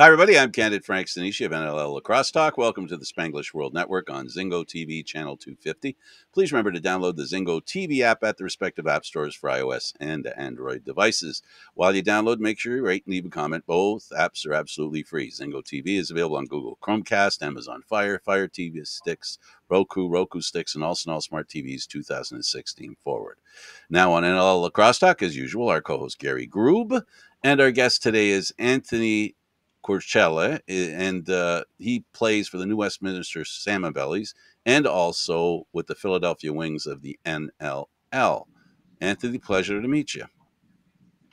Hi, everybody. I'm Candid Stanisci of NLL Lacrosse Talk. Welcome to the Spanglish World Network on Zingo TV, channel 250. Please remember to download the Zingo TV app at the respective app stores for iOS and Android devices. While you download, make sure you rate and leave a comment. Both apps are absolutely free. Zingo TV is available on Google Chromecast, Amazon Fire, Fire TV sticks, Roku sticks, and also on all smart TVs 2016 forward. Now on NLL Lacrosse Talk, as usual, our co-host Gary Groob, and our guest today is Anthony Courcelle, and he plays for the New Westminster Salmon Bellies and also with the Philadelphia Wings of the NLL. Anthony, pleasure to meet you.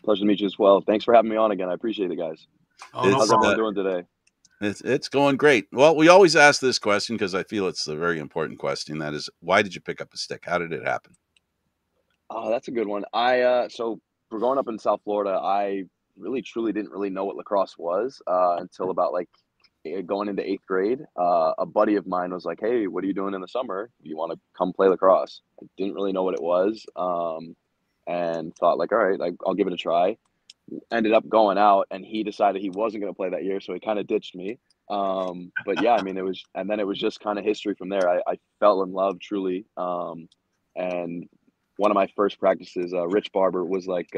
Pleasure to meet you as well. Thanks for having me on again. I appreciate it, guys. How's everyone doing today? It's going great. Well, we always ask this question because I feel it's a very important question. That is, why did you pick up a stick? How did it happen? Oh, that's a good one. So for growing up in South Florida, I really truly didn't really know what lacrosse was until about going into 8th grade. A buddy of mine was like, "Hey, what are you doing in the summer? You want to come play lacrosse?" I didn't really know what it was, and thought like, "All right, I'll give it a try." Ended up going out, and he decided he wasn't going to play that year, so he kind of ditched me. But yeah, I mean, it was just kind of history from there. I fell in love truly, and one of my first practices, Rich Barber was like,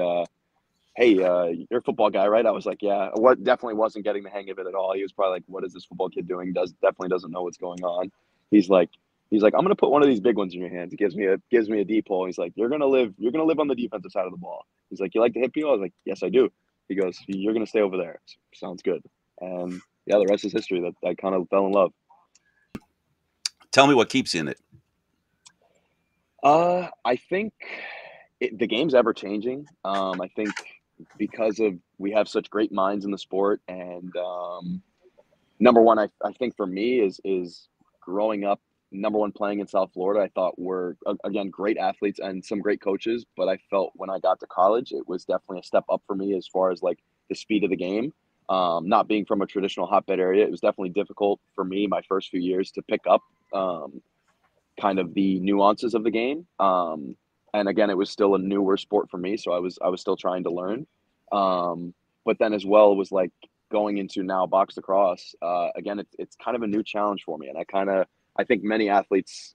"Hey, you're a football guy, right?" I was like, "Yeah." What definitely wasn't getting the hang of it at all. He was probably like, "What is this football kid doing? Definitely doesn't know what's going on." He's like, "I'm gonna put one of these big ones in your hands." He gives me a deep hole. He's like, "You're gonna live on the defensive side of the ball." He's like, "You like to hit people?" I was like, "Yes, I do." He goes, "You're gonna stay over there." Sounds good. And yeah, the rest is history. That I kind of fell in love. Tell me what keeps you in it. I think the game's ever changing. I think because we have such great minds in the sport, and number one, I think for me is growing up. Number one, playing in South Florida, I thought were again great athletes and some great coaches. But I felt when I got to college, it was definitely a step up for me as far as like the speed of the game. Not being from a traditional hotbed area, it was definitely difficult for me my first few years to pick up kind of the nuances of the game. And again, it was still a newer sport for me, so I was still trying to learn. But then as well was like going into now box lacrosse. Again, it's kind of a new challenge for me, and I think many athletes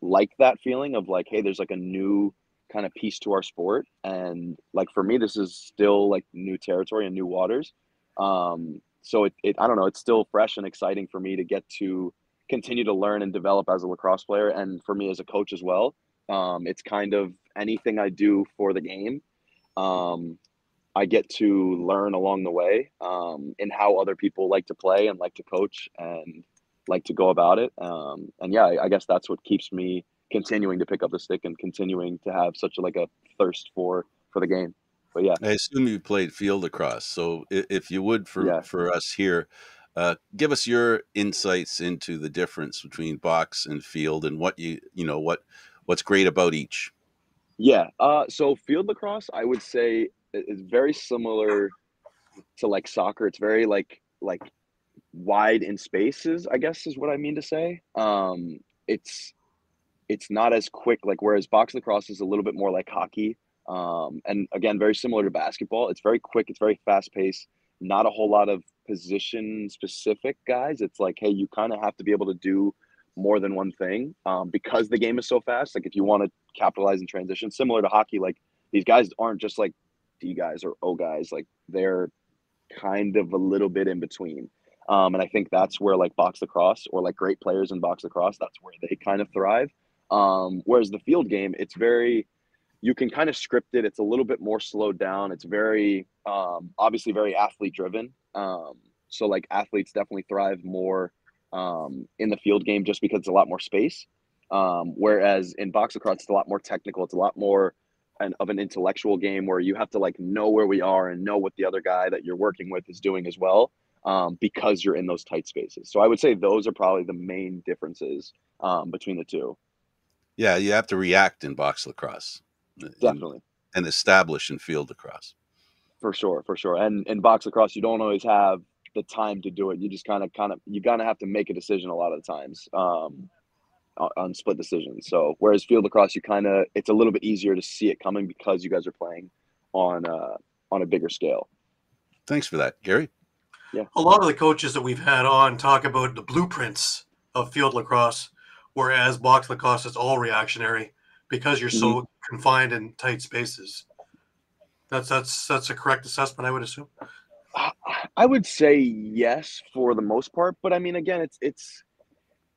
like that feeling of like, hey, there's like a new kind of piece to our sport, and like for me, this is still like new territory and new waters. So it I don't know, it's still fresh and exciting for me to get to continue to learn and develop as a lacrosse player, and for me as a coach as well. It's kind of anything I do for the game. Um, I get to learn along the way in how other people like to play and like to coach and like to go about it. And yeah, I guess that's what keeps me continuing to pick up the stick and continuing to have such like a thirst for the game. But yeah, I assume you played field lacrosse. So if you would, yeah. for us here, give us your insights into the difference between box and field and what's great about each. Yeah. So field lacrosse, I would say, is very similar to like soccer. It's very like wide in spaces, I guess is what I mean to say. It's it's not as quick, like whereas box lacrosse is a little bit more like hockey. And again, very similar to basketball. It's very quick, it's very fast paced, not a whole lot of position specific guys. It's like, hey, you kind of have to be able to do more than one thing because the game is so fast. Like if you want to capitalize in transition, similar to hockey, like these guys aren't just like D guys or O guys, like they're kind of a little bit in between. And I think that's where like box lacrosse or like great players in box lacrosse, that's where they kind of thrive. Whereas the field game, it's very, you can kind of script it. It's a little bit more slowed down. It's very, obviously very athlete driven. So like athletes definitely thrive more in the field game just because it's a lot more space. Whereas in box lacrosse, it's a lot more technical. It's a lot more of an intellectual game where you have to like know where we are and know what the other guy that you're working with is doing as well, because you're in those tight spaces. So I would say those are probably the main differences between the two. Yeah, you have to react in box lacrosse, Definitely. and establish in field lacrosse. For sure, for sure. And in box lacrosse, you don't always have the time to do it. You just you kind of have to make a decision a lot of the times on split decisions. So whereas field lacrosse, it's a little bit easier to see it coming because you guys are playing on a bigger scale. Thanks for that, Gary. Yeah. A lot of the coaches that we've had on talk about the blueprints of field lacrosse, whereas box lacrosse is all reactionary because you're Mm-hmm. so confined in tight spaces. That's a correct assessment, I would assume. I would say yes for the most part, but I mean, again, it's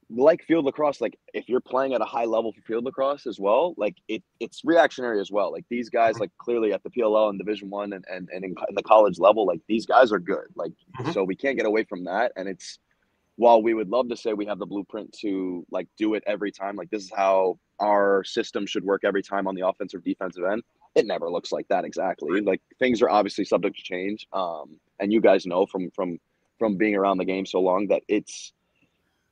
like field lacrosse. Like if you're playing at a high level for field lacrosse as well, like it's reactionary as well. Like these guys, like clearly at the PLL and Division One and in the college level, like these guys are good. Like so we can't get away from that. And it's while we would love to say we have the blueprint to like do it every time, like this is how our system should work every time on the offensive defensive end. It never looks like that exactly. Like things are obviously subject to change. And you guys know from being around the game so long that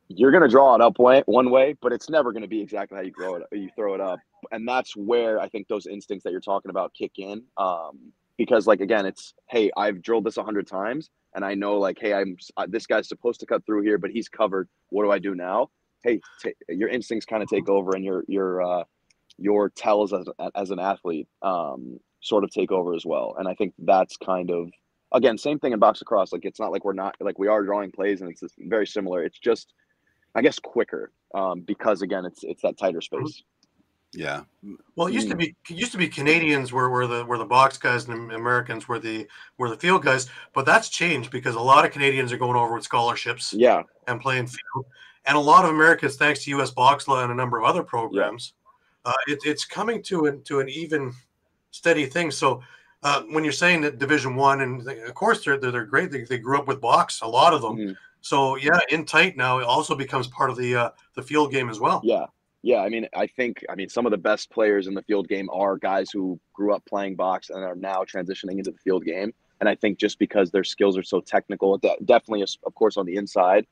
you're going to draw it up one way, but it's never going to be exactly how you throw it up. And that's where I think those instincts that you're talking about kick in. Because like, again, it's, hey, I've drilled this 100 times and I know like, hey, this guy's supposed to cut through here, but he's covered. What do I do now? Hey, your instincts kind of take over, and your tells as an athlete sort of take over as well. And I think that's kind of, again, same thing in box lacrosse. Like it's not like we are drawing plays and it's very similar. It's just, I guess, quicker because again, it's that tighter space. Yeah. Well, it used to be Canadians were the box guys and Americans were the field guys, but that's changed because a lot of Canadians are going over with scholarships. Yeah. And playing field, and a lot of Americans, thanks to U.S. Box Law and a number of other programs, it's coming to an even steady thing. So when you're saying that Division One, and of course they're great, they grew up with box, a lot of them. Mm-hmm. So yeah, in tight now it also becomes part of the field game as well. Yeah. Yeah, I mean, some of the best players in the field game are guys who grew up playing box and are now transitioning into the field game. And I think just because their skills are so technical, definitely, of course, on the inside,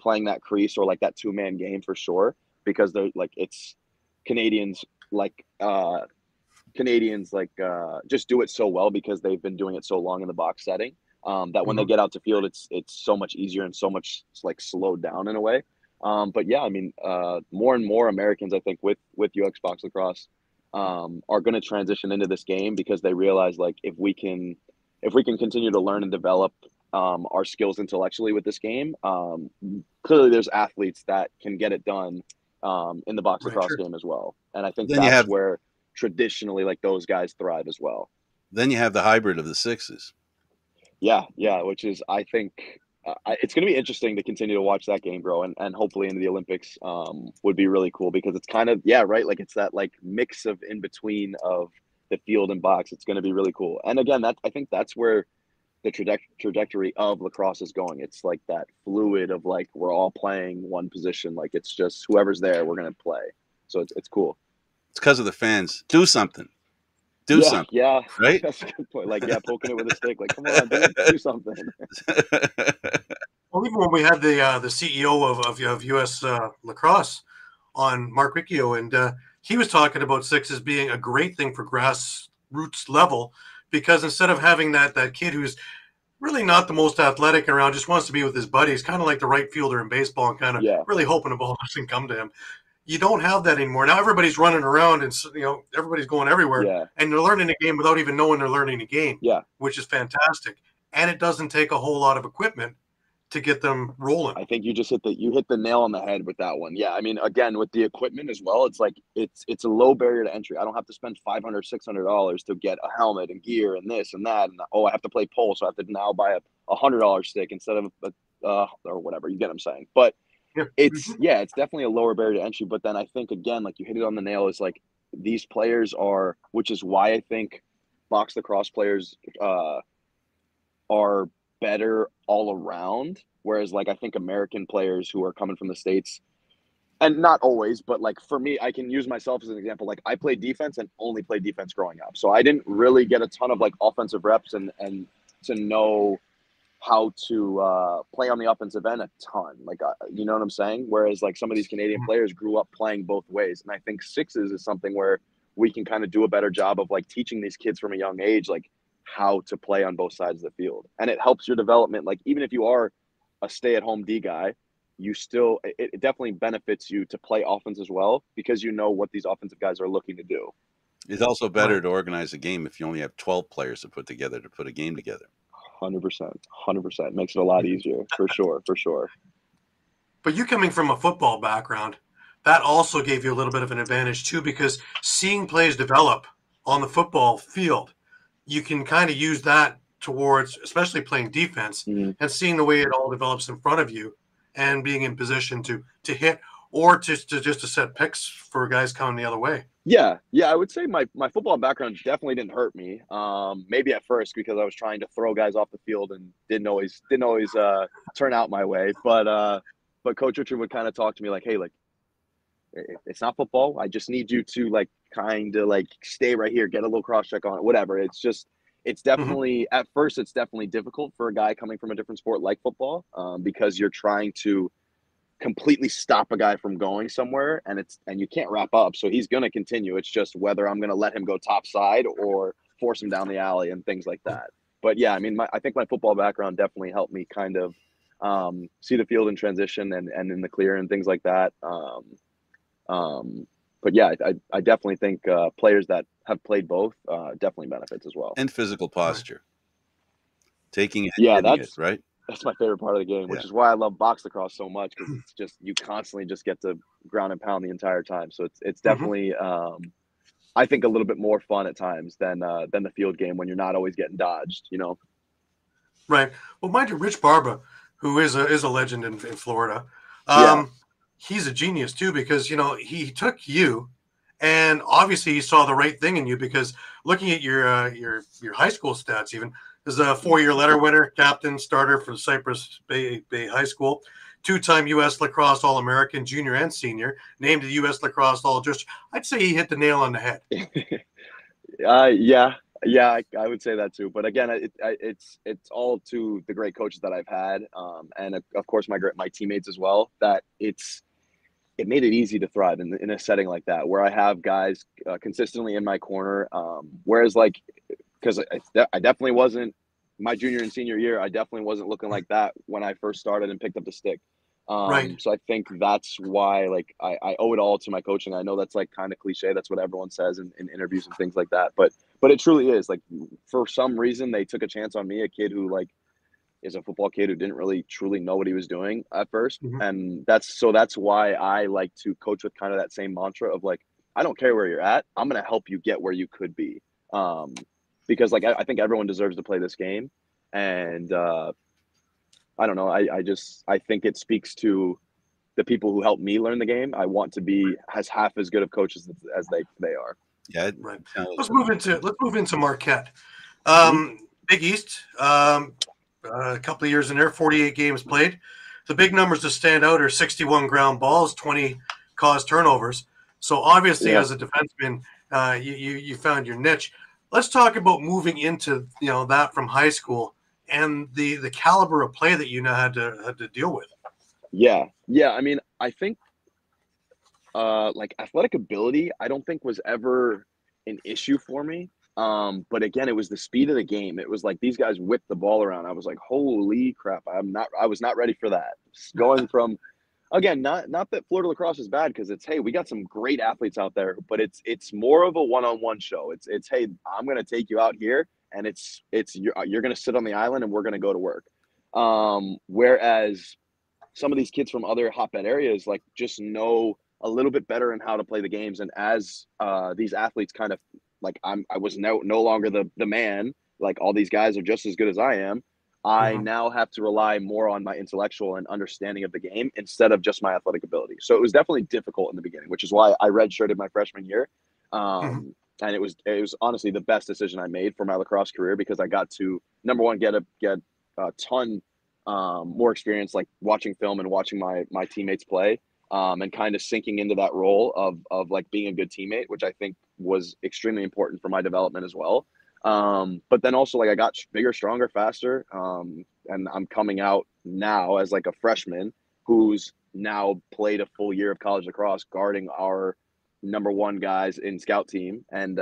playing that crease or like that two-man game for sure, because they're like Canadians just do it so well because they've been doing it so long in the box setting that when they get out to field, it's so much easier and so much like slowed down in a way. But yeah, I mean, more and more Americans, I think, with UX Box Lacrosse, are going to transition into this game because they realize like if we can continue to learn and develop our skills intellectually with this game, clearly there's athletes that can get it done in the box lacrosse game as well. And I think that's where traditionally like those guys thrive as well. Then you have the hybrid of the sixes. Yeah, which is I think. It's going to be interesting to continue to watch that game grow and hopefully into the Olympics would be really cool because it's kind of, right. Like it's that like mix of in between of the field and box. It's going to be really cool. And again, I think that's where the trajectory of lacrosse is going. It's like that fluid of like, we're all playing one position. Like it's just whoever's there, we're going to play. So it's cool. It's because of the fans. Do something. Do something. Yeah. Right? That's a good point. Like, poking it with a stick. Like, come on, do something. Well, even when we had the CEO of U.S. Lacrosse on, Mark Riccio, and he was talking about sixes being a great thing for grassroots level because instead of having that kid who's really not the most athletic around, just wants to be with his buddies, kind of like the right fielder in baseball and kind of really hoping the ball doesn't come to him. You don't have that anymore. Now everybody's running around and everybody's going everywhere and they're learning the game without even knowing they're learning the game, which is fantastic. And it doesn't take a whole lot of equipment to get them rolling. I think you just hit the nail on the head with that one. Yeah, I mean, again, with the equipment as well, it's like it's a low barrier to entry. I don't have to spend $500, $600 to get a helmet and gear and this and that. And I have to play pole, so I have to now buy a $100 stick instead of or whatever. You get what I'm saying? But it's definitely a lower barrier to entry. But then I think again, like you hit it on the nail, is like these players are, which is why I think box lacrosse players are better all around, whereas like I think American players who are coming from the States, and not always, but like for me, I can use myself as an example. Like I played defense and only played defense growing up, so I didn't really get a ton of like offensive reps and to know how to play on the offensive end a ton. Like you know what I'm saying? Whereas like some of these Canadian players grew up playing both ways, and I think sixes is something where we can kind of do a better job of like teaching these kids from a young age like how to play on both sides of the field. And it helps your development. Like even if you are a stay-at-home D guy, you still, it definitely benefits you to play offense as well because you know what these offensive guys are looking to do. It's also better to organize a game if you only have 12 players to put a game together. 100%. Makes it a lot easier, for sure. But you coming from a football background, that also gave you a little bit of an advantage too, because seeing plays develop on the football field, you can kind of use that towards, especially playing defense, Mhm. and seeing the way it all develops in front of you, and being in position to hit, or just to set picks for guys coming the other way. Yeah, I would say my football background definitely didn't hurt me. Maybe at first because I was trying to throw guys off the field and didn't always turn out my way. But Coach Richard would kind of talk to me like, hey, like, it's not football. I just need you to like kind of like stay right here, get a little cross check on it, whatever. It's definitely at first it's definitely difficult for a guy coming from a different sport like football, because you're trying to completely stop a guy from going somewhere, and you can't wrap up, so he's going to continue. It's just whether I'm going to let him go top side or force him down the alley and things like that. But yeah, I mean, I think my football background definitely helped me kind of see the field in transition and in the clear and things like that. But yeah, I definitely think players that have played both definitely benefits as well. And physical posture, taking it, Yeah, hitting it, right? that's my favorite part of the game, which is why I love box lacrosse so much, because it's just you constantly just get to ground and pound the entire time. So it's definitely I think a little bit more fun at times than the field game when you're not always getting dodged, you know. Right. Well, mind you, Rich Barba, who is a legend in Florida, he's a genius too, because he took you, and obviously he saw the right thing in you, because looking at your high school stats, even is a 4-year letter winner, captain, starter for Cypress Bay High School, 2-time U.S. Lacrosse All-American, junior and senior, named the U.S. Lacrosse All-District. I'd say he hit the nail on the head. Yeah, I would say that too. But again, it's all to the great coaches that I've had, and of course my teammates as well. That it made it easy to thrive in a setting like that, where I have guys consistently in my corner. Whereas like, because I definitely wasn't my junior and senior year, I definitely wasn't looking like that when I first started and picked up the stick. Right. So I think that's why, like, I owe it all to my coaching. I know that's like kind of cliche. That's what everyone says in interviews and things like that. But it truly is. Like, for some reason, they took a chance on me, a kid who like is a football kid who didn't really truly know what he was doing at first. And that's why I like to coach with kind of that same mantra of like, I don't care where you're at. I'm going to help you get where you could be. Because like, I think everyone deserves to play this game. And, I don't know. I think it speaks to the people who helped me learn the game. I want to be as half as good of coaches as they are. Yeah, right. Let's move into Marquette. Big East. A couple of years in there, 48 games played. The big numbers to stand out are 61 ground balls, 20 caused turnovers. So obviously, as a defenseman, you found your niche. Let's talk about moving into that from high school and the caliber of play that you now had to deal with. Yeah. I mean, I think like athletic ability, I don't think was ever an issue for me. But again, it was the speed of the game. It was like these guys whipped the ball around. I was like, holy crap! I was not ready for that. Going from, again, not that Florida lacrosse is bad, because it's, hey, we got some great athletes out there, but it's more of a one-on-one show. It's hey, I'm gonna take you out here, and you're gonna sit on the island, and we're gonna go to work. Whereas some of these kids from other hotbed areas like just know a little bit better in how to play the games, and as these athletes kind of like I was no longer the man. Like, all these guys are just as good as I am. I now have to rely more on my intellectual and understanding of the game instead of just my athletic ability. So it was definitely difficult in the beginning, which is why I redshirted my freshman year. And it was honestly the best decision I made for my lacrosse career, because I got to, number one, get a ton more experience, like watching film and watching my teammates play. And kind of sinking into that role of like being a good teammate, which I think was extremely important for my development as well. But then also, like, I got bigger, stronger, faster. And I'm coming out now as like a freshman who's now played a full year of college lacrosse, guarding our number one guys in scout team. And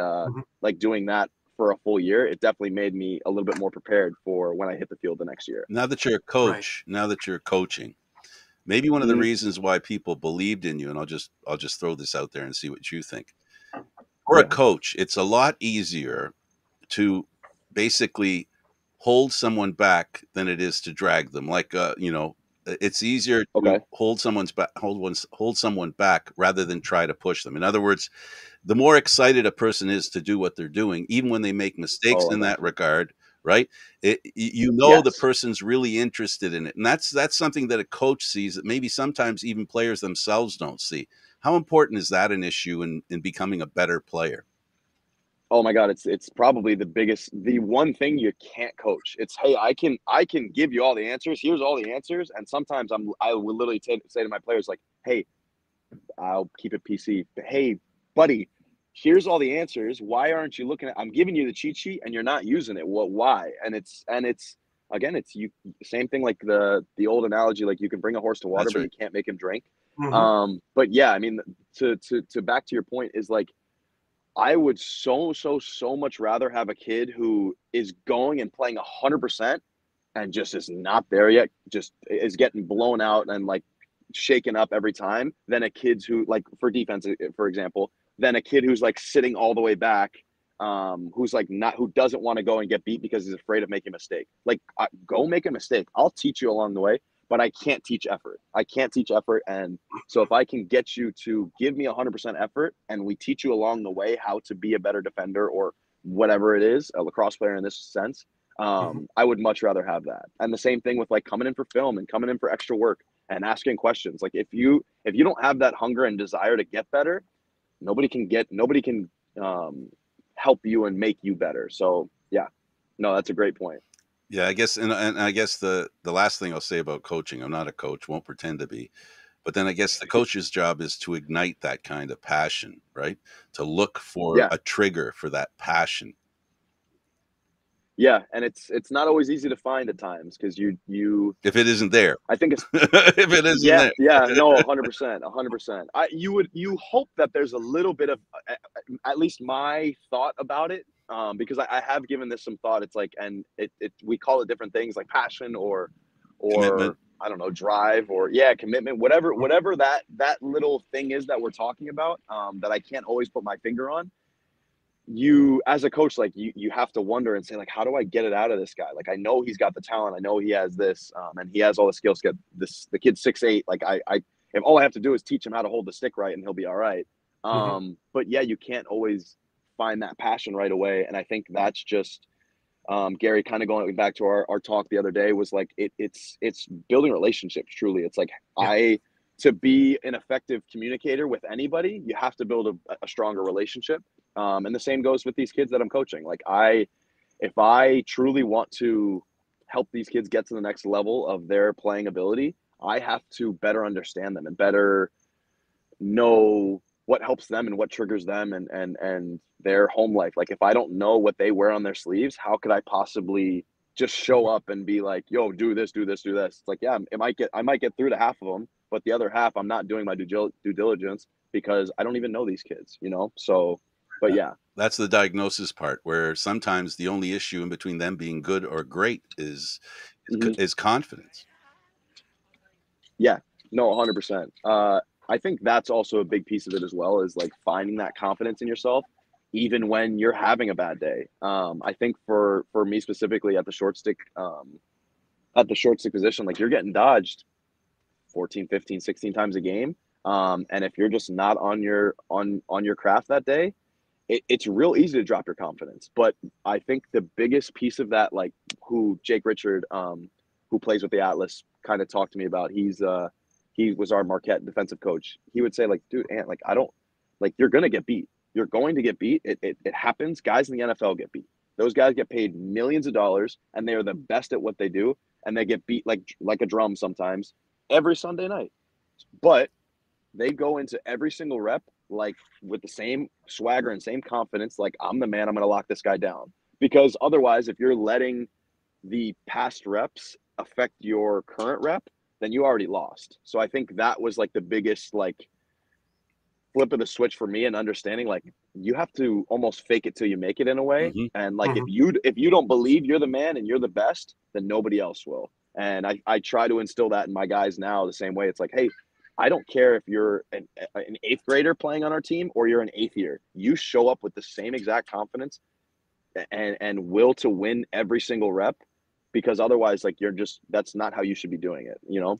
like doing that for a full year, it definitely made me a little bit more prepared for when I hit the field the next year. Now that you're a coach, now that you're coaching, maybe one of the reasons why people believed in you, and I'll just throw this out there and see what you think. For a coach, it's a lot easier to basically hold someone back than it is to drag them. Like, it's easier to hold someone back rather than try to push them. In other words, the more excited a person is to do what they're doing, even when they make mistakes in that regard, right? The person's really interested in it. And that's something that a coach sees that maybe sometimes even players themselves don't see. How important is that an issue in becoming a better player? Oh my God, it's probably the one thing you can't coach. It's, hey, I can give you all the answers. Here's all the answers. And sometimes I will literally say to my players, like, hey, I'll keep it PC. But hey, buddy, here's all the answers. Why aren't you looking at? I'm giving you the cheat sheet and you're not using it. What? Why? And it's again, it's you. Same thing like the old analogy, like you can bring a horse to water, but you can't make him drink. But yeah, I mean, to back to your point is like, I would so much rather have a kid who is going and playing 100% and just is not there yet, just is getting blown out and like shaken up every time, than a kid who, like, for defense, for example, than a kid who's like sitting all the way back, who's like who doesn't want to go and get beat because he's afraid of making a mistake. Like, go make a mistake. I'll teach you along the way, but I can't teach effort. And so if I can get you to give me 100% effort and we teach you along the way how to be a better defender or whatever it is, a lacrosse player in this sense, I would much rather have that. And the same thing with like coming in for film and coming in for extra work and asking questions. Like, if you don't have that hunger and desire to get better, nobody can help you and make you better. So yeah, no, that's a great point. Yeah, I guess, and I guess the last thing I'll say about coaching, I'm not a coach, won't pretend to be, but then I guess the coach's job is to ignite that kind of passion, right? To look for a trigger for that passion. Yeah, and it's not always easy to find at times, because you if it isn't there, I think it's if it isn't there, no, 100%. You hope that there's a little bit of, at least my thought about it, because I have given this some thought. It's like, and we call it different things, like passion or commitment. I don't know, drive, or commitment, whatever that little thing is that we're talking about, that I can't always put my finger on. You, as a coach, like you have to wonder and say, like, how do I get it out of this guy? Like, I know he's got the talent, I know he has this, and he has all the skills. The kid's 6'8". Like, if all I have to do is teach him how to hold the stick right, and he'll be all right. But yeah, you can't always find that passion right away, and I think that's just, Gary, kind of going back to our talk the other day, was like, it's building relationships. Truly, it's like, to be an effective communicator with anybody, you have to build a stronger relationship. And the same goes with these kids that I'm coaching. Like, if I truly want to help these kids get to the next level of their playing ability, I have to better understand them and better know what helps them and what triggers them and their home life. Like, if I don't know what they wear on their sleeves, how could I possibly just show up and be like, yo, do this, do this, do this? It's like, yeah, I might get through to half of them, but the other half, I'm not doing my due diligence because I don't even know these kids, So, but yeah. That's the diagnosis part, where sometimes the only issue in between them being good or great is confidence. Yeah, no, 100%. I think that's also a big piece of it as well, is like finding that confidence in yourself, even when you're having a bad day. I think for me specifically at the short stick position, like, you're getting dodged 14, 15, 16 times a game. And if you're just not on your craft that day, it's real easy to drop your confidence. But I think the biggest piece of that, like, who Jake Richard, who plays with the Atlas, kind of talked to me about, he was our Marquette defensive coach. He would say, like, dude, Ant, like, you're going to get beat. You're going to get beat. It happens. Guys in the NFL get beat. Those guys get paid millions of dollars, and they are the best at what they do, and they get beat like a drum sometimes every Sunday night. But they go into every single rep, like, with the same swagger and same confidence, like, I'm the man, I'm going to lock this guy down. Because otherwise, if you're letting the past reps affect your current rep, then you already lost. So I think that was like the biggest, like, flip of the switch for me, and understanding, like, you have to almost fake it till you make it in a way. And like, if you don't believe you're the man and you're the best, then nobody else will. And I try to instill that in my guys now the same way. It's like, hey, I don't care if you're an 8th grader playing on our team or you're an 8th year. You show up with the same exact confidence and will to win every single rep, because otherwise, like, that's not how you should be doing it, you know?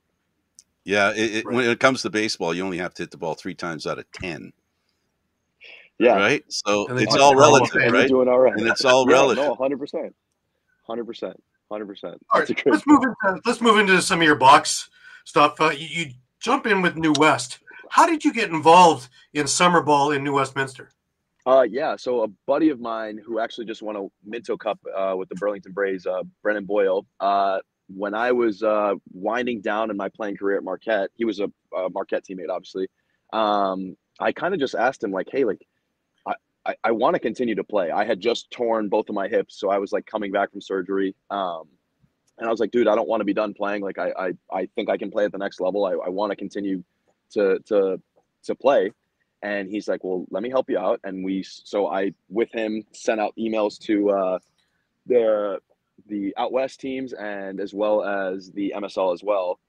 Yeah. Right. When it comes to baseball, you only have to hit the ball 3 times out of 10. Yeah. Right. So And they it's put all the Hall of relative, Fame. And you're right? doing all right. And it's all Yeah, relative. no, 100%. 100%. 100%. All That's a right, great let's move into some of your box stuff. You jump in with New West. How did you get involved in summer ball in New Westminster? Yeah, so a buddy of mine who actually just won a Minto Cup with the Burlington Braves, Brennan Boyle, when I was winding down in my playing career at Marquette, he was a Marquette teammate, obviously. I kind of just asked him, like, hey, like, I want to continue to play. I had just torn both of my hips, so I was like coming back from surgery. And I was like, dude, I don't want to be done playing. Like, I think I can play at the next level. I want to continue to play. And he's like, well, let me help you out. And so I, with him, sent out emails to the out west teams and as well as the MSL as well,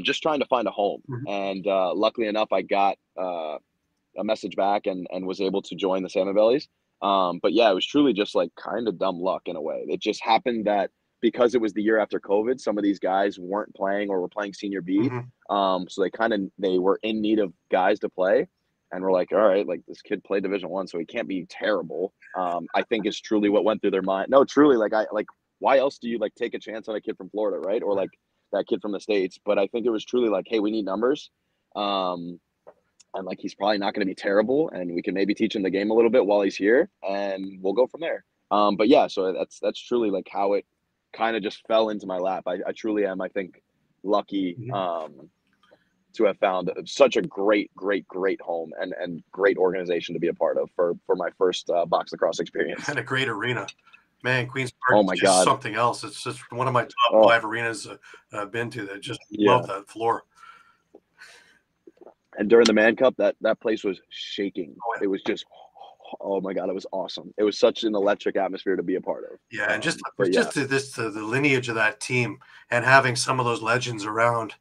just trying to find a home. Mhm. And luckily enough, I got a message back and was able to join the Salmon Bellies. But yeah, it was truly just like kind of dumb luck in a way. It just happened that because it was the year after COVID, some of these guys weren't playing or were playing senior B. So they were in need of guys to play. And we're like, all right, like this kid played Division I, so he can't be terrible. I think is truly what went through their mind. No, truly, why else do you like take a chance on a kid from Florida, right? Or like that kid from the States. But I think it was truly like, hey, we need numbers. And like he's probably not going to be terrible, and we can maybe teach him the game a little bit while he's here, and we'll go from there. But yeah, so that's truly like how it kind of just fell into my lap. I truly am, I think, lucky to have found such a great home and great organization to be a part of for my first box lacrosse experience. And a great arena. Man, Queen's Oh Park my is just God. something else. It's just one of my top 5 arenas I've been to. That just love that floor. And during the Man Cup, that place was shaking. Oh, yeah. It was just, oh my God, it was awesome. It was such an electric atmosphere to be a part of. Yeah, and just yeah. the lineage of that team and having some of those legends around,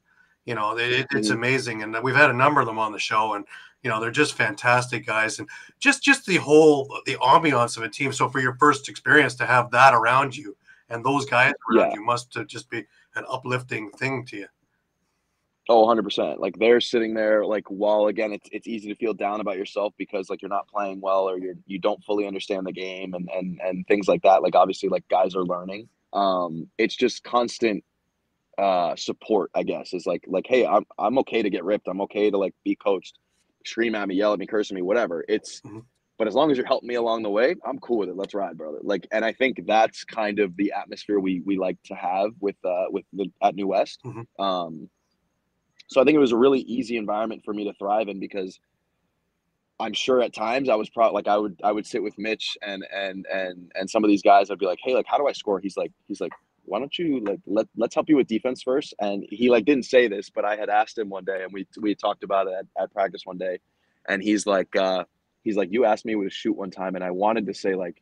you know, it's amazing. And we've had a number of them on the show, and you know, they're just fantastic guys. And just the ambiance of a team. So for your first experience to have that around you and those guys around you must just be an uplifting thing to you. Oh, 100%. Like they're sitting there, like, while again, it's easy to feel down about yourself because like you're not playing well or you don't fully understand the game and things like that. Like obviously, like guys are learning. It's just constant support, I guess. Is like, hey, I'm okay to get ripped. I'm okay to like be coached, scream at me, yell at me, curse at me, whatever. But as long as you're helping me along the way, I'm cool with it. Let's ride, brother. Like, and I think that's kind of the atmosphere we like to have at New West. So I think it was a really easy environment for me to thrive in because I'm sure at times I was probably like I would sit with Mitch and some of these guys. I'd be like, hey, like how do I score? He's like, why don't you like let's help you with defense first? And he like didn't say this, but I had asked him one day, and we talked about it at practice one day, and he's like you asked me to shoot one time, and I wanted to say like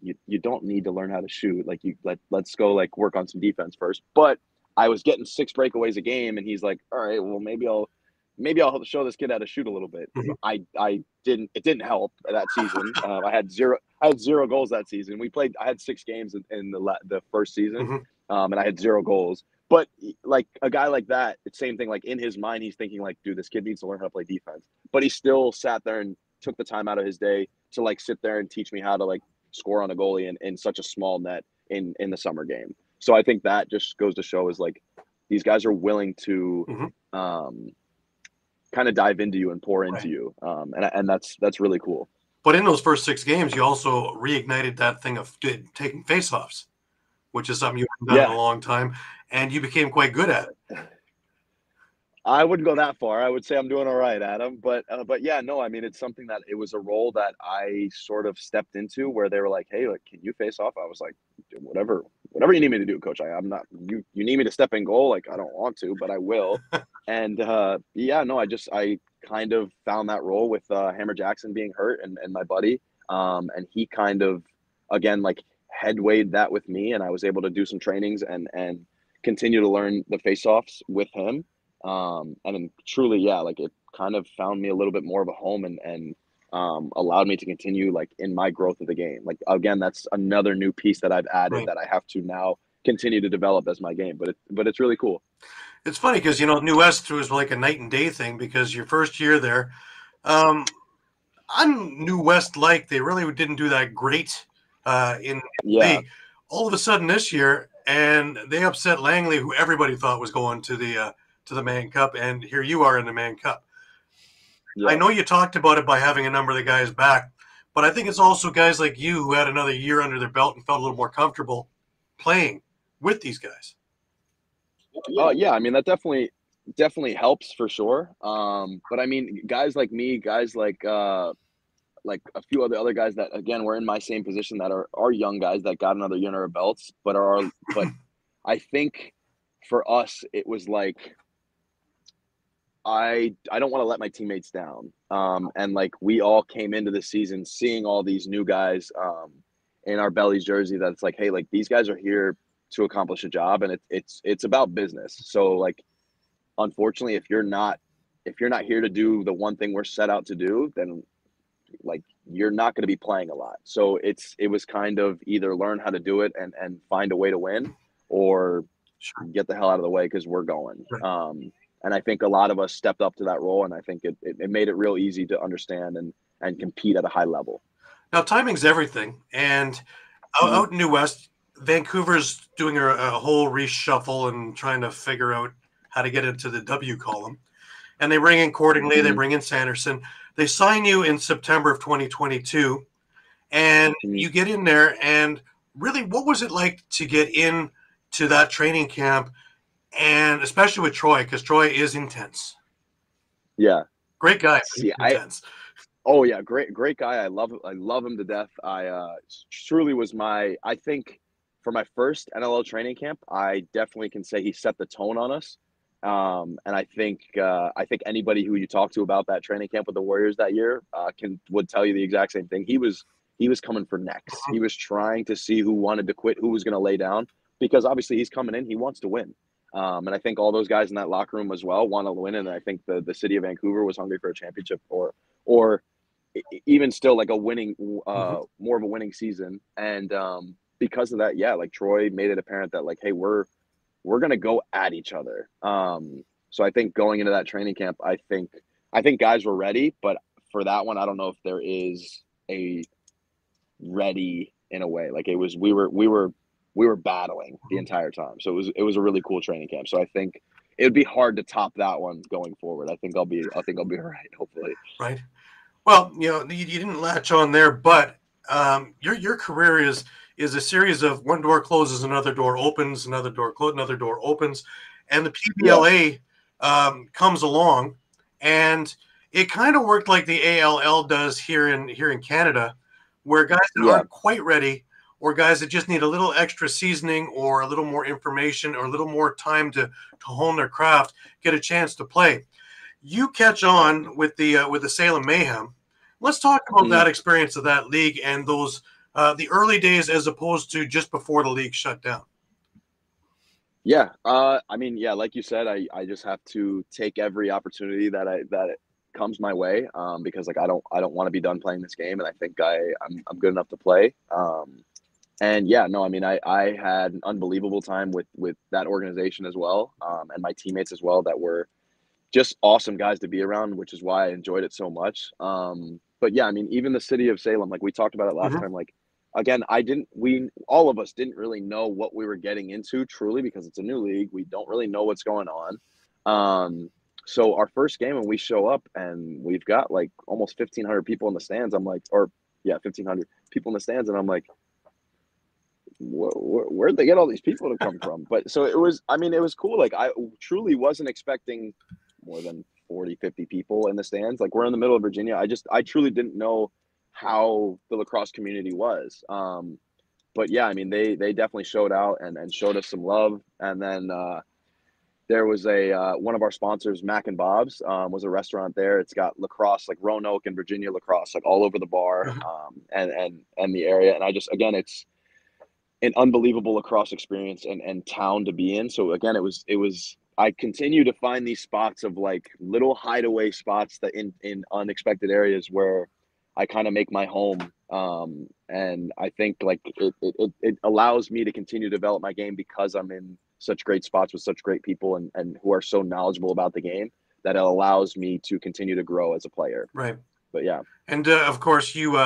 you don't need to learn how to shoot. Like let's go like work on some defense first, but I was getting 6 breakaways a game, and he's like, all right, well, maybe I'll show this kid how to shoot a little bit. I didn't. It didn't help that season. I had zero goals that season. I had 6 games in the first season, and I had 0 goals. But like a guy like that, it's same thing. Like in his mind, he's thinking like, dude, this kid needs to learn how to play defense. But he still sat there and took the time out of his day to like sit there and teach me how to like score on a goalie in such a small net in the summer game. So I think that just goes to show is like these guys are willing to kind of dive into you and pour into you, and that's really cool. But in those first 6 games, you also reignited that thing of taking faceoffs, which is something you haven't done in a long time, and you became quite good at it. I wouldn't go that far. I would say I'm doing all right, Adam. But yeah, no, I mean, it's something that it was a role that I sort of stepped into where they were like, hey, like, can you face off? I was like, whatever you need me to do, coach. I'm not, you need me to step in goal. Like, I don't want to, but I will. And yeah, no, I kind of found that role with Hammer Jackson being hurt and my buddy. And he kind of, again, like headwayed that with me, and I was able to do some trainings and continue to learn the face-offs with him. And then truly, yeah, like it kind of found me a little bit more of a home and allowed me to continue like in my growth of the game. Like, again, that's another new piece that I've added that I have to now continue to develop as my game. But it's really cool. It's funny because, New West was like a night and day thing because your first year there, on New West, they really didn't do that great in the league. All of a sudden this year, and they upset Langley, who everybody thought was going to the Mann Cup, and here you are in the Mann Cup. Yeah. I know you talked about it by having a number of the guys back, but I think it's also guys like you who had another year under their belt and felt a little more comfortable playing with these guys. Yeah, I mean, that definitely helps for sure. But I mean, guys like me, guys like a few other guys that, again, were in my same position that are young guys that got another year under our belts, but I think for us, it was like, I don't want to let my teammates down. And we all came into the season seeing all these new guys in our Bellies jersey that it's like, hey, these guys are here to accomplish a job, and it's about business. So unfortunately, if you're not here to do the one thing we're set out to do, then you're not going to be playing a lot. So it was kind of either learn how to do it and find a way to win, or get the hell out of the way because we're going. Right. And I think a lot of us stepped up to that role, and I think it made it real easy to understand and compete at a high level. Now, timing's everything. And out in New West, Vancouver's doing a whole reshuffle and trying to figure out how to get into the W column. And they bring in Cordingley, they bring in Sanderson. They sign you in September of 2022, and you get in there. And really, what was it like to get in to that training camp, and especially with Troy, because Troy is intense? Yeah, great guy. Intense. Oh yeah, great guy. I love him to death. I truly was I think for my first NLL training camp, I definitely can say he set the tone on us. And I think anybody who you talk to about that training camp with the Warriors that year would tell you the exact same thing. He was coming for next. He was trying to see who wanted to quit, who was going to lay down, because obviously he's coming in, he wants to win. And I think all those guys in that locker room as well want to win. And I think the city of Vancouver was hungry for a championship or even still a winning, more of a winning season. And because of that, yeah, Troy made it apparent that hey, we're going to go at each other. So I think going into that training camp, I think guys were ready, but for that one, I don't know if there is a ready in a way. It was, we were battling the entire time. So it was a really cool training camp. So I think it would be hard to top that one going forward. I think I'll be all right, hopefully. Right. Well, you didn't latch on there, but your career is a series of one door closes, another door opens, another door closes, another door opens, and the PBLA comes along, and it kind of worked like the ALL does here in Canada, where guys that aren't quite ready, or guys that just need a little extra seasoning or a little more information or a little more time to hone their craft, get a chance to play. You catch on with the Salem Mayhem. Let's talk about that experience of that league and those the early days as opposed to just before the league shut down. Yeah, I mean, yeah, like you said, I just have to take every opportunity that it comes my way, because I don't want to be done playing this game, and I think I'm good enough to play. And yeah, no, I mean, I had an unbelievable time with that organization as well, and my teammates as well, that were just awesome guys to be around, which is why I enjoyed it so much. But yeah, I mean, even the city of Salem, we talked about it last time, again, all of us didn't really know what we were getting into truly, because it's a new league. We don't really know what's going on. So our first game, when we show up and we've got almost 1,500 people in the stands, 1,500 people in the stands. And I'm like, where'd they get all these people to come from? But so it was cool. I truly wasn't expecting more than 40, 50 people in the stands. We're in the middle of Virginia. I truly didn't know how the lacrosse community was. But yeah, I mean, they definitely showed out and showed us some love. And then there was one of our sponsors, Mac and Bob's, was a restaurant there. It's got lacrosse, Roanoke and Virginia lacrosse, all over the bar, and the area. And it's an unbelievable lacrosse experience and town to be in. So again, it was I continue to find these spots of little hideaway spots that in unexpected areas where I kind of make my home. And I think like it allows me to continue to develop my game because I'm in such great spots with such great people and who are so knowledgeable about the game that it allows me to continue to grow as a player. Right. But yeah. And of course, you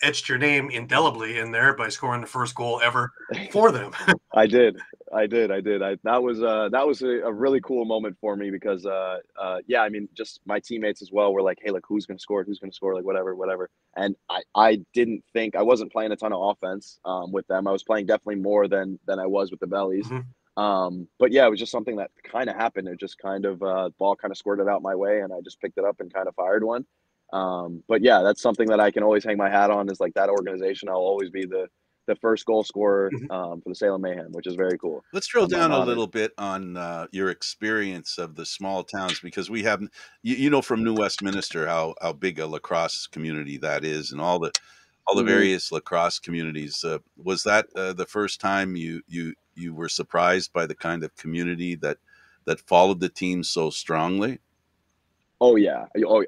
etched your name indelibly in there by scoring the first goal ever for them. I did. That was a really cool moment for me because yeah, I mean, just my teammates as well were like, hey, like who's gonna score, like whatever. And I didn't think I wasn't playing a ton of offense with them. I was playing definitely more than I was with the Bellies. But yeah, it was just something that kind of happened. It just kind of ball kind of squirted out my way, and I just picked it up and kind of fired one. But yeah, that's something that I can always hang my hat on is like that organization. I'll always be the first goal scorer for the Salem Mayhem, which is very cool. Let's drill down a little bit on your experience of the small towns, because we have, you know, from New Westminster, how big a lacrosse community that is, and all the various lacrosse communities. Was that the first time you were surprised by the kind of community that followed the team so strongly? Oh yeah,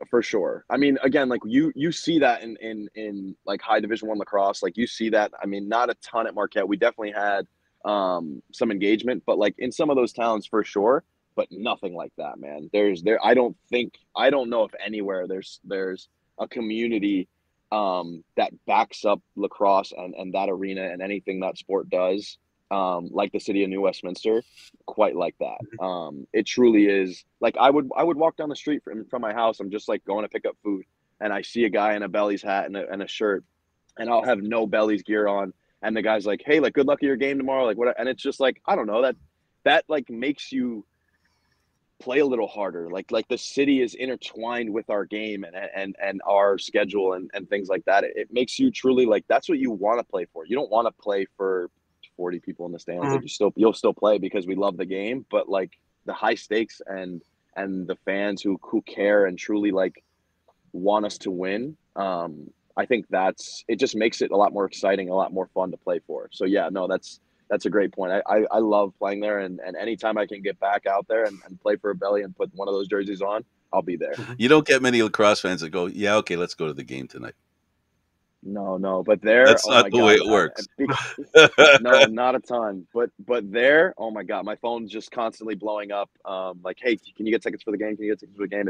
for sure. I mean, again, like you see that in like high Division I lacrosse, like you see that. I mean, not a ton at Marquette. We definitely had some engagement, but like in some of those towns for sure, but nothing like that, man. I don't know if anywhere there's a community that backs up lacrosse and that arena and anything that sport does. Like the city of New Westminster, quite like that. It truly is. Like I would walk down the street from my house. I'm just like going to pick up food, and I see a guy in a Bellies hat and a shirt, and I'll have no Bellies gear on, and the guy's like, "Hey, like good luck at your game tomorrow." Like what? And it's just like I don't know that like makes you play a little harder. Like the city is intertwined with our game and our schedule and things like that. It makes you truly like that's what you want to play for. You don't want to play for 40 people in the stands. Like you'll still play because we love the game, but like the high stakes and the fans who care and truly like want us to win. I think it just makes it a lot more exciting, a lot more fun to play for. So yeah, no, that's a great point. I love playing there, and anytime I can get back out there and play for a Belly and put one of those jerseys on, I'll be there. You don't get many lacrosse fans that go, yeah, okay, let's go to the game tonight. No, but there, that's not the way it works. No, not a ton. But there, oh my God, my phone's just constantly blowing up. Like, hey, can you get tickets for the game? Can you get tickets for the game?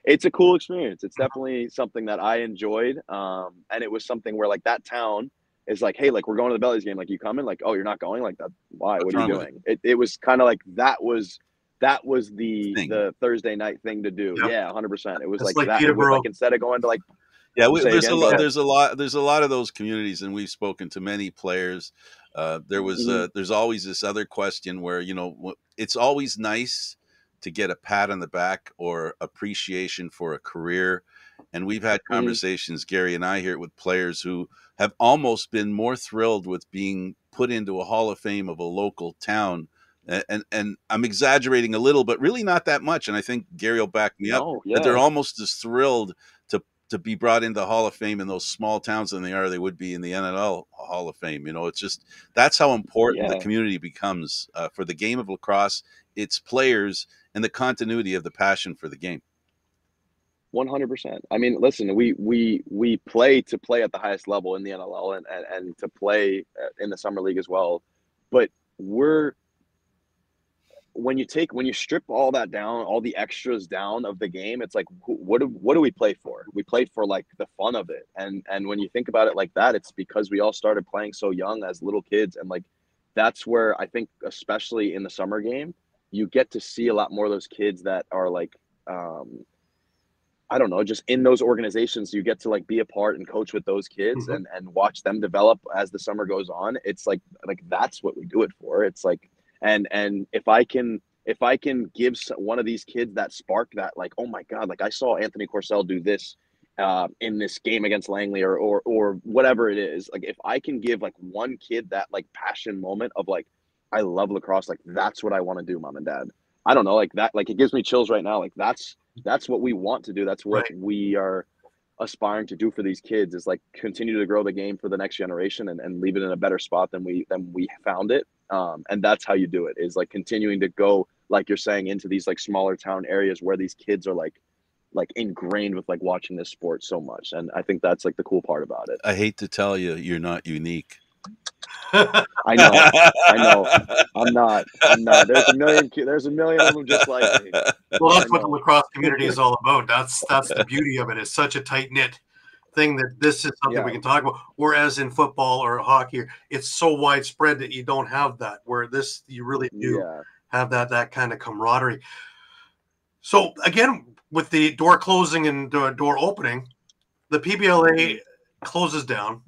It's a cool experience. It's definitely something that I enjoyed. And it was something where like that town is like, hey, like we're going to the Bellies game. Like, you coming? Like, oh, you're not going? Like that? Why? What are you doing? It was kind of like that was the Thursday night thing to do. Yep. Yeah, 100%. It was like that. It was like instead of going to like. Yeah, there's a lot of those communities, and we've spoken to many players. There's always this other question where, you know, it's always nice to get a pat on the back or appreciation for a career. And we've had conversations, Gary and I, here with players who have almost been more thrilled with being put into a Hall of Fame of a local town. And I'm exaggerating a little, but really not that much. And I think Gary will back me up that they're almost as thrilled to be brought into Hall of Fame in those small towns than they would be in the NLL Hall of Fame. You know, it's just, that's how important the community becomes for the game of lacrosse, its players, and the continuity of the passion for the game. 100%. I mean, listen, we play to play at the highest level in the NLL and to play in the summer league as well. But when you strip all that down, all the extras down of the game, it's like, what do we play for? We play for like the fun of it. And when you think about it like that, it's because we all started playing so young as little kids. And like, that's where I think, especially in the summer game, you get to see a lot more of those kids that are like, I don't know, just in those organizations, you get to like be a part and coach with those kids and watch them develop as the summer goes on. It's like that's what we do it for. It's like, and if I can give one of these kids that spark, that like, oh my God, like I saw Anthony Courcelle do this in this game against Langley or whatever it is. Like if I can give like one kid that like passion moment of like, I love lacrosse, like that's what I want to do, mom and dad. I don't know, like that, like it gives me chills right now. Like that's what we want to do. That's what we are aspiring to do for these kids, is like continue to grow the game for the next generation and leave it in a better spot than we found it. And that's how you do it, is like continuing to go, like you're saying, into these like smaller town areas where these kids are like like ingrained with like watching this sport so much, and I think that's like the cool part about it. I hate to tell you, you're not unique. I know. I'm not. There's a million of them just like me. Well, that's what the lacrosse community is all about. That's the beauty of it. It's such a tight knit thing that this is something we can talk about. Whereas in football or hockey, it's so widespread that you don't have that. Where this, you really do have that kind of camaraderie. So again, with the door closing and door opening, the PBLA closes down.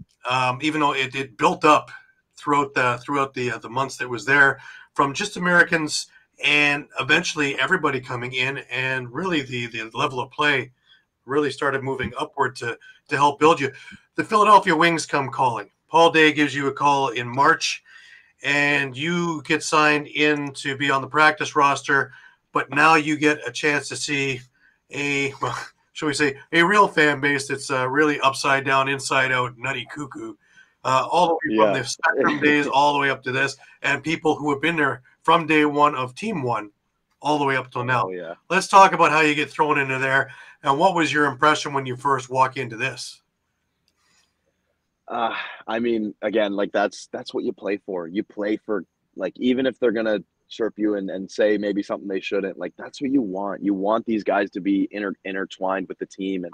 Even though it built up throughout the months that it was there, from just Americans and eventually everybody coming in, and really the level of play really started moving upward to help build you. The Philadelphia Wings come calling. Paul Day gives you a call in March, and you get signed in to be on the practice roster. But now you get a chance to see shall we say, a real fan base that's really upside down, inside out, nutty cuckoo, all the way from the Spectrum days all the way up to this, and people who have been there from day one of Team One all the way up till now. Let's talk about how you get thrown into there, and what was your impression when you first walk into this? I mean, again, like that's what you play for. You play for, like, even if they're gonna chirp you and say maybe something they shouldn't, like that's what you want. You want these guys to be intertwined with the team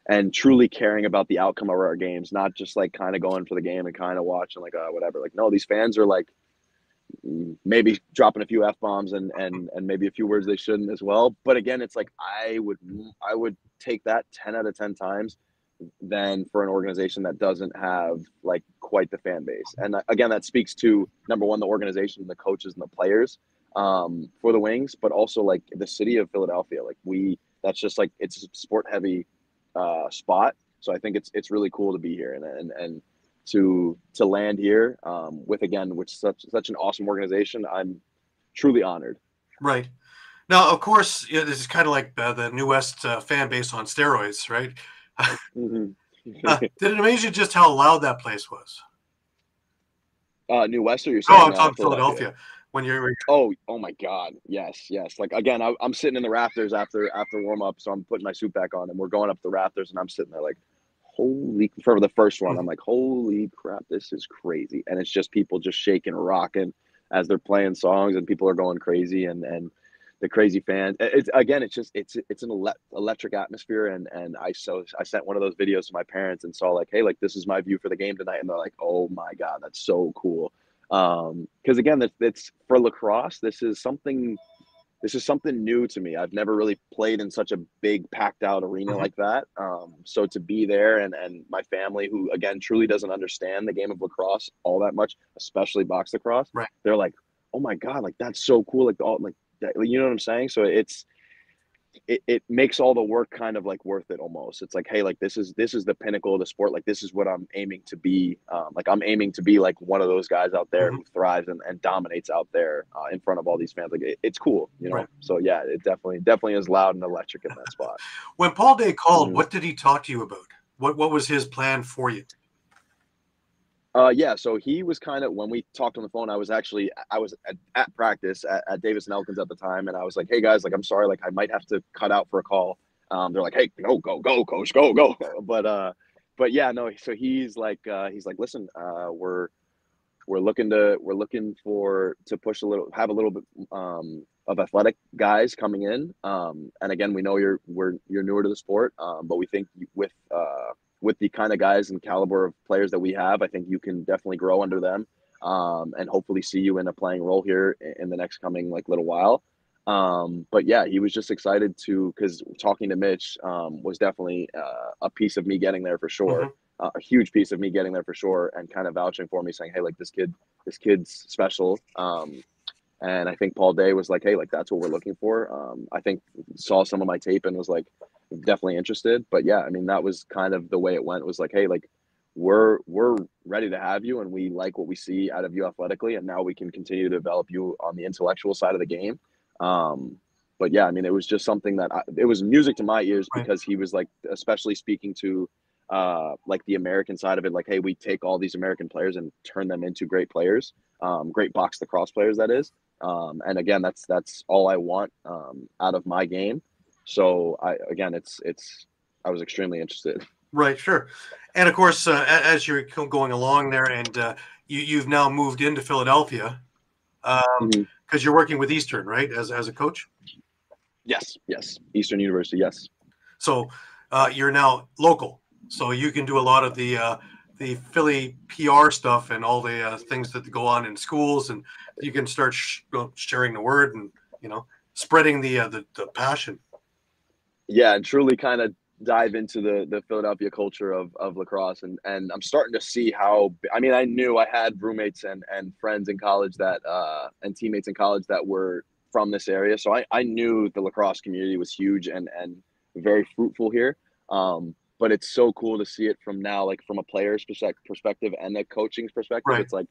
and truly caring about the outcome of our games, not just like kind of going for the game and kind of watching like whatever. Like, no, these fans are like maybe dropping a few F-bombs and maybe a few words they shouldn't as well. But again, it's like I would take that 10 out of 10 times than for an organization that doesn't have like quite the fan base. And again, that speaks to, number one, the organization, the coaches and the players for the Wings, but also like the city of Philadelphia. Like that's just like, it's a sport heavy spot. So I think it's really cool to be here and to land here with such an awesome organization. I'm truly honored. Right. Now, of course, this is kind of like the New West fan base on steroids, right? Did it amaze you just how loud that place was? New West, or you're saying? Oh, I'm talking Philadelphia. When you're oh my God, yes. Like again, I'm sitting in the rafters after warm up, so I'm putting my suit back on, and we're going up the rafters, and I'm sitting there like, for the first one, I'm like, holy crap, this is crazy, and it's just people just shaking, rocking as they're playing songs, and people are going crazy, and the crazy fans. It's an electric atmosphere, and I sent one of those videos to my parents and saw like, hey, like this is my view for the game tonight, and they're like, oh my God, that's so cool. Because again, it's for lacrosse. This is something new to me. I've never really played in such a big packed out arena like that. So to be there and my family, who again truly doesn't understand the game of lacrosse all that much, especially box lacrosse, right, they're like, oh my God, like that's so cool. Like you know what I'm saying? So it makes all the work kind of like worth it almost. It's like, hey, like this is the pinnacle of the sport. Like this is what I'm aiming to be. Like I'm aiming to be like one of those guys out there who thrives and dominates out there in front of all these fans. Like it's cool, you know? Right. So yeah, it definitely is loud and electric in that spot. When Paul Day called, what did he talk to you about? What was his plan for you? Yeah, so he was kind of, when we talked on the phone, I was at practice at Davis and Elkins at the time, and I was like, hey guys, like I'm sorry, like I might have to cut out for a call. They're like, hey, go coach, go. But yeah, no, so he's like listen, we're looking to push have a little bit of athletic guys coming in, and again, we know you're newer to the sport, but we think with the kind of guys and caliber of players that we have, I think you can definitely grow under them, and hopefully see you in a playing role here in the next coming like little while. But yeah, he was just excited because talking to Mitch was definitely a piece of me getting there for sure, a huge piece of me getting there for sure, and kind of vouching for me, saying, hey, like this kid's special. And I think Paul Day was like, hey, like that's what we're looking for. I think saw some of my tape and was like, definitely interested. But yeah, I mean, that was kind of the way it went. It was like, hey, like we're ready to have you, and we like what we see out of you athletically, and now we can continue to develop you on the intellectual side of the game. But yeah, I mean, it was just something that it was music to my ears, because he was like, especially speaking to like the American side of it, like, hey, we take all these American players and turn them into great players, great box lacrosse players, that is. And again, that's all I want out of my game. So I was extremely interested. Right, sure. And of course, as you're going along there, and you've now moved into Philadelphia Mhm. because you're working with Eastern, right, as a coach. Yes, Eastern University, yes. So you're now local, so you can do a lot of the Philly PR stuff and all the things that go on in schools, and you can start sharing the word and spreading the passion. Yeah, and truly kind of dive into the Philadelphia culture of lacrosse, and I'm starting to see how. I mean, I knew I had roommates and friends in college that and teammates in college that were from this area, so I knew the lacrosse community was huge and very fruitful here. But it's so cool to see it from now, like from a player's perspective and the coaching's perspective. Right. It's like,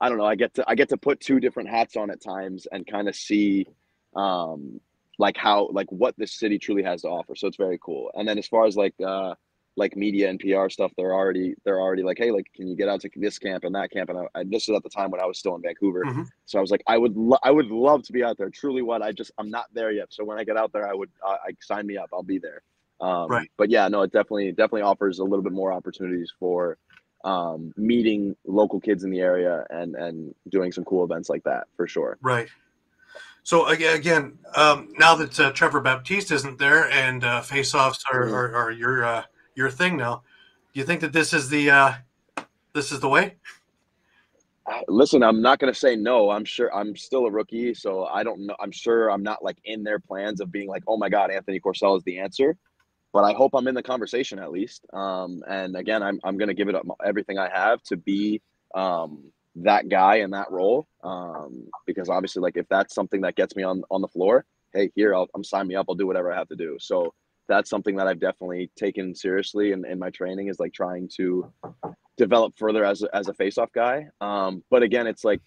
I don't know, I get to put two different hats on at times and kind of see like how, like what this city truly has to offer. So it's very cool. And then as far as like media and PR stuff, they're already like, hey, like, can you get out to this camp and that camp? And this was at the time when I was still in Vancouver. Mm-hmm. So I was like, I would love to be out there. Truly, I'm not there yet. So when I get out there, I sign me up. I'll be there. Right. But yeah, no, it definitely offers a little bit more opportunities for meeting local kids in the area and doing some cool events like that for sure. Right. So again, now that Trevor Baptiste isn't there and face-offs are your thing now, do you think that this is the way? Listen, I'm not going to say no. I'm sure I'm still a rookie, so I don't know. I'm sure I'm not like in their plans of being like, oh my God, Anthony Courcelle is the answer. But I hope I'm in the conversation at least. And again, I'm going to give it up everything I have to be that guy in that role. Because obviously, like if that's something that gets me on the floor, hey, here I'm sign me up. I'll do whatever I have to do. So that's something that I've definitely taken seriously in my training is like trying to develop further as a face-off guy. But again, it's like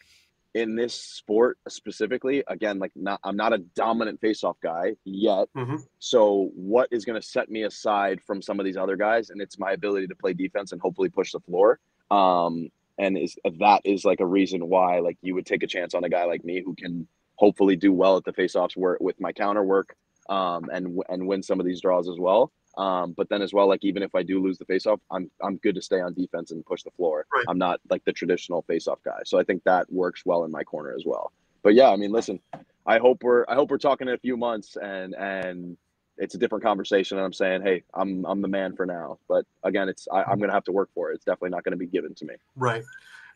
in this sport specifically, again, like I'm not a dominant face-off guy yet. Mm-hmm. So what is going to set me aside from some of these other guys? And it's my ability to play defense and hopefully push the floor. And that is like a reason why like you would take a chance on a guy like me who can hopefully do well at the face-offs work with my counter work, and win some of these draws as well. But then as well, like even if I do lose the faceoff, I'm good to stay on defense and push the floor. Right. I'm not like the traditional faceoff guy, so I think that works well in my corner as well. But yeah, I mean, listen, I hope we're talking in a few months and it's a different conversation. And I'm saying, hey, I'm the man for now. But again, I'm gonna have to work for it. It's definitely not gonna be given to me. Right.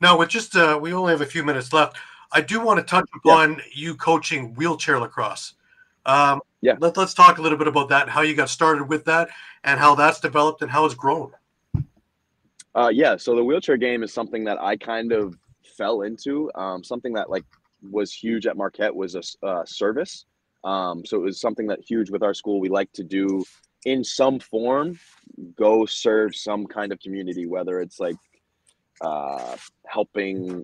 Now, with just we only have a few minutes left. I do want to touch upon you coaching wheelchair lacrosse. Yeah. Let's talk a little bit about that and how you got started with that and how that's developed and how it's grown. Yeah. So the wheelchair game is something that I kind of fell into. Something that like was huge at Marquette was a service. So it was something that huge with our school. We like to do in some form, go serve some kind of community, whether it's like helping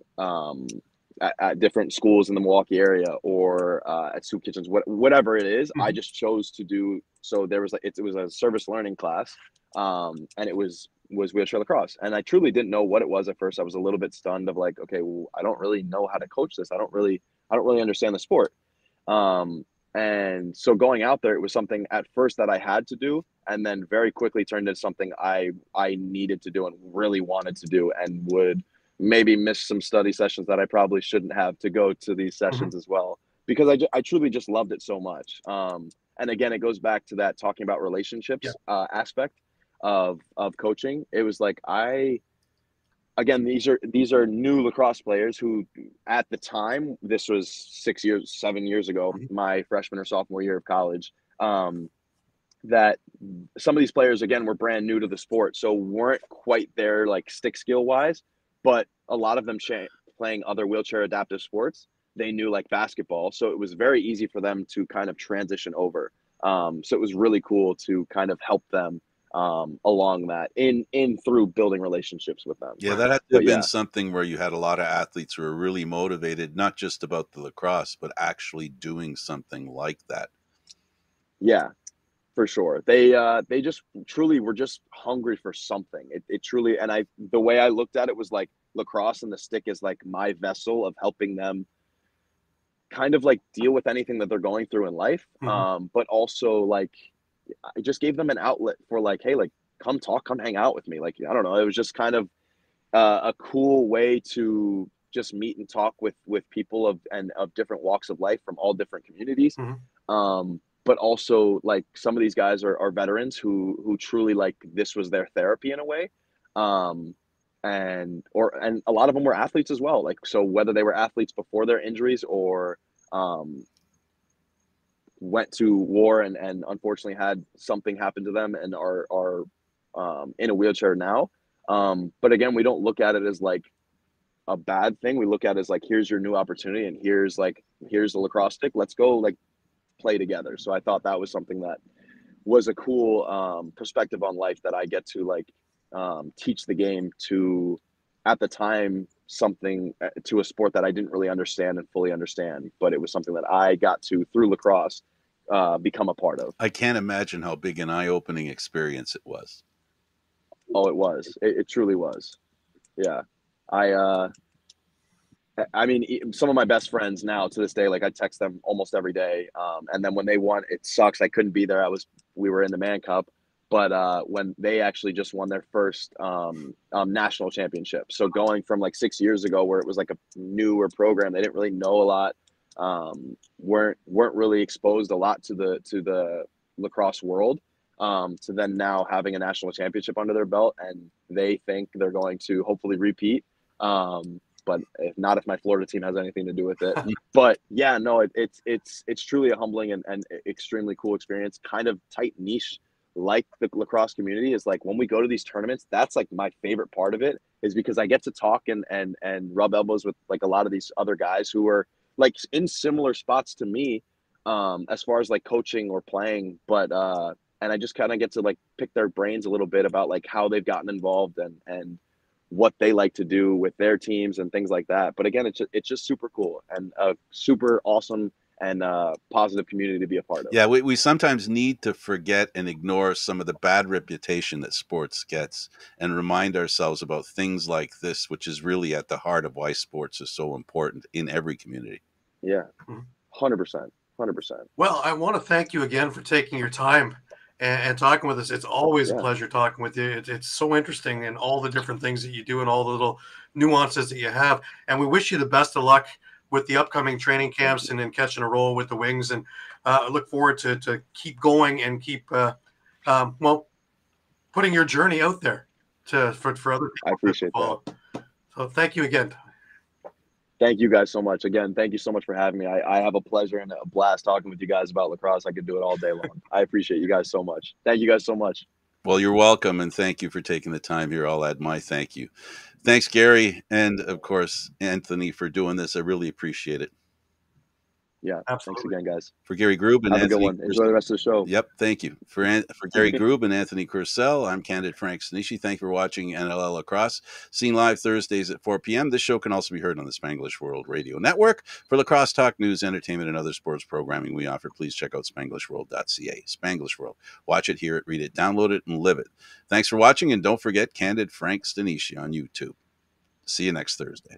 at different schools in the Milwaukee area or at soup kitchens, whatever it is. Mm-hmm. I just chose to do. So there was like, it was a service learning class, and it was wheelchair lacrosse. And I truly didn't know what it was at first. I was a little bit stunned of like, okay, well, I don't really know how to coach this. I don't really understand the sport. And so going out there, it was something at first that I had to do, and then very quickly turned into something I needed to do and really wanted to do, and would maybe miss some study sessions that I probably shouldn't have to go to these sessions as well, because I truly just loved it so much. And again, it goes back to that talking about relationships aspect of coaching. It was like again, these are new lacrosse players who, at the time, this was 7 years ago, my freshman or sophomore year of college, that some of these players, again, were brand new to the sport, so weren't quite there, like stick skill wise, but a lot of them playing other wheelchair adaptive sports, they knew like basketball, so it was very easy for them to kind of transition over. So it was really cool to kind of help them along that in through building relationships with them. Yeah, that had to have been something where you had a lot of athletes who were really motivated, not just about the lacrosse, but actually doing something like that. Yeah, for sure. They just truly were just hungry for something. It truly, and the way I looked at it was like lacrosse and the stick is like my vessel of helping them kind of like deal with anything that they're going through in life. But also like I just gave them an outlet for like, hey, like come talk, come hang out with me. Like, I don't know. It was just kind of a cool way to just meet and talk with people of different walks of life from all different communities. But also like some of these guys are veterans who truly like this was their therapy in a way. And a lot of them were athletes as well. Like, so whether they were athletes before their injuries or went to war and unfortunately had something happen to them and are in a wheelchair now. But again, we don't look at it as like a bad thing. We look at it as like, here's your new opportunity and here's the lacrosse stick. Let's go like play together. So I thought that was something that was a cool perspective on life that I get to like teach the game to, at the time, something to a sport that I didn't really understand and fully understand, but it was something that I got to, through lacrosse, become a part of. I can't imagine how big an eye-opening experience it was. Oh, it was. It truly was. Yeah. I mean, some of my best friends now to this day, like I text them almost every day. And then when they won, it sucks. I couldn't be there. We were in the Man Cup, but when they actually just won their first national championship. So going from like 6 years ago, where it was like a newer program, they didn't really know a lot, weren't really exposed a lot to the lacrosse world. To then now having a national championship under their belt, and they think they're going to hopefully repeat. But if not, if my Florida team has anything to do with it. But yeah, no, it's truly a humbling and extremely cool experience. Kind of tight niche, like the lacrosse community is like when we go to these tournaments, that's like my favorite part of it, is because I get to talk and rub elbows with like a lot of these other guys who are like in similar spots to me, as far as like coaching or playing, but and I just kind of get to like pick their brains a little bit about like how they've gotten involved and what they like to do with their teams and things like that. But again, it's just super cool and a super awesome and positive community to be a part of. Yeah, we sometimes need to forget and ignore some of the bad reputation that sports gets and remind ourselves about things like this, which is really at the heart of why sports is so important in every community. Yeah, 100%. 100%. Well, I want to thank you again for taking your time and talking with us. It's always a pleasure talking with you. It's so interesting and all the different things that you do and all the little nuances that you have. And we wish you the best of luck with the upcoming training camps and then catching a roll with the Wings. And I look forward to keep going and keep, putting your journey out there for other people. I appreciate that. So thank you again. Thank you guys so much. Again, thank you so much for having me. I have a pleasure and a blast talking with you guys about lacrosse. I could do it all day long. I appreciate you guys so much. Thank you guys so much. Well, you're welcome, and thank you for taking the time here. I'll add my thank you. Thanks, Gary, and of course, Anthony, for doing this. I really appreciate it. Yeah, absolutely. Thanks again, guys. For Gary Groob and have Anthony, a good one. Enjoy the rest of the show. Yep, thank you. For Gary Groob and Anthony Courcelle, I'm Candid Frank Stanisci. Thank you for watching NLL Lacrosse. Seen live Thursdays at 4 p.m. This show can also be heard on the Spanglish World Radio Network. For lacrosse talk, news, entertainment, and other sports programming we offer, please check out SpanglishWorld.ca. Spanglish World. Watch it, hear it, read it, download it, and live it. Thanks for watching, and don't forget Candid Frank Stanisci on YouTube. See you next Thursday.